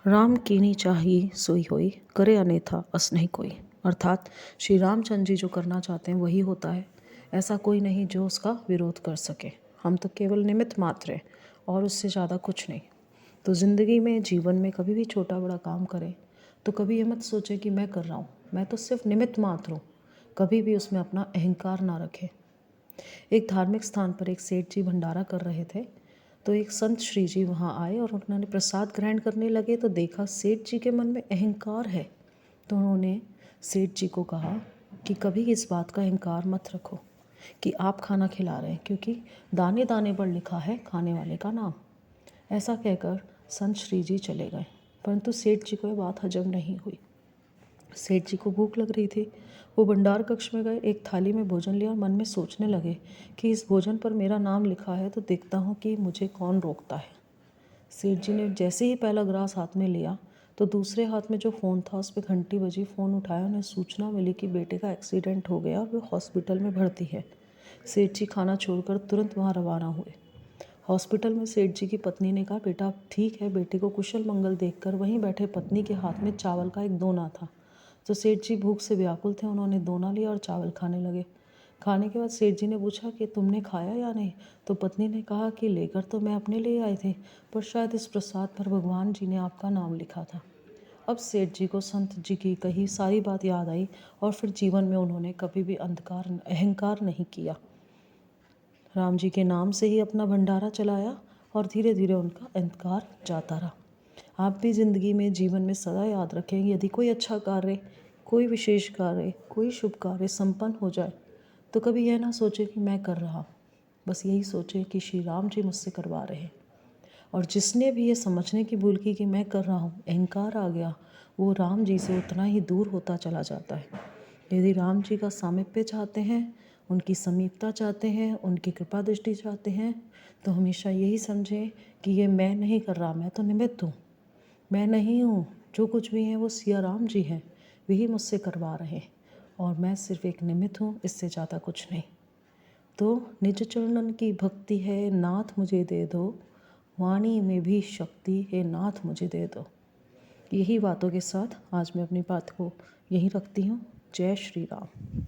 राम कीनी चाहिए सोई होई, करे अन्यथा अस नहीं कोई। अर्थात श्री रामचंद्र जी जो करना चाहते हैं वही होता है, ऐसा कोई नहीं जो उसका विरोध कर सके। हम तो केवल निमित्त मात्र हैं और उससे ज़्यादा कुछ नहीं। तो ज़िंदगी में, जीवन में कभी भी छोटा बड़ा काम करें तो कभी ये मत सोचें कि मैं कर रहा हूँ, मैं तो सिर्फ निमित्त मात्र हूँ। कभी भी उसमें अपना अहंकार ना रखें। एक धार्मिक स्थान पर एक सेठ जी भंडारा कर रहे थे, तो एक संत श्री जी वहाँ आए और उन्होंने प्रसाद ग्रहण करने लगे तो देखा सेठ जी के मन में अहंकार है। तो उन्होंने सेठ जी को कहा कि कभी इस बात का अहंकार मत रखो कि आप खाना खिला रहे हैं, क्योंकि दाने दाने पर लिखा है खाने वाले का नाम। ऐसा कहकर संत श्री जी चले गए, परंतु सेठ जी को यह बात हजम नहीं हुई। सेठ जी को भूख लग रही थी। वो भंडार कक्ष में गए, एक थाली में भोजन लिया और मन में सोचने लगे कि इस भोजन पर मेरा नाम लिखा है तो देखता हूँ कि मुझे कौन रोकता है। सेठ जी ने जैसे ही पहला ग्रास हाथ में लिया तो दूसरे हाथ में जो फ़ोन था उस पर घंटी बजी। फ़ोन उठाया, उन्हें सूचना मिली कि बेटे का एक्सीडेंट हो गया और वो हॉस्पिटल में भर्ती है। सेठ जी खाना छोड़कर तुरंत वहाँ रवाना हुए। हॉस्पिटल में सेठ जी की पत्नी ने कहा, बेटा ठीक है। बेटे को कुशल मंगल देखकर वहीं बैठे पत्नी के हाथ में चावल का एक दोना था। तो सेठ जी भूख से व्याकुल थे, उन्होंने दोना लिया और चावल खाने लगे। खाने के बाद सेठ जी ने पूछा कि तुमने खाया या नहीं। तो पत्नी ने कहा कि लेकर तो मैं अपने लिए आई थी, पर शायद इस प्रसाद पर भगवान जी ने आपका नाम लिखा था। अब सेठ जी को संत जी की कही सारी बात याद आई और फिर जीवन में उन्होंने कभी भी अहंकार नहीं किया। राम जी के नाम से ही अपना भंडारा चलाया और धीरे धीरे उनका अहंकार जाता रहा। आप भी ज़िंदगी में, जीवन में सदा याद रखें, यदि कोई अच्छा कार्य, कोई विशेष कार्य, कोई शुभ कार्य संपन्न हो जाए तो कभी यह ना सोचें कि मैं कर रहा हूँ, बस यही सोचें कि श्री राम जी मुझसे करवा रहे हैं। और जिसने भी ये समझने की भूल की कि मैं कर रहा हूँ, अहंकार आ गया, वो राम जी से उतना ही दूर होता चला जाता है। यदि राम जी का सामीप्य चाहते हैं, उनकी समीपता चाहते हैं, उनकी कृपा दृष्टि चाहते हैं, तो हमेशा यही समझें कि ये मैं नहीं कर रहा, मैं तो निमित्त हूँ, मैं नहीं हूँ। जो कुछ भी है वो सिया राम जी हैं, वही मुझसे करवा रहे हैं और मैं सिर्फ एक निमित्त हूँ, इससे ज़्यादा कुछ नहीं। तो निज चरणन की भक्ति है नाथ मुझे दे दो, वाणी में भी शक्ति है नाथ मुझे दे दो। यही बातों के साथ आज मैं अपनी बात को यहीं रखती हूँ। जय श्री राम।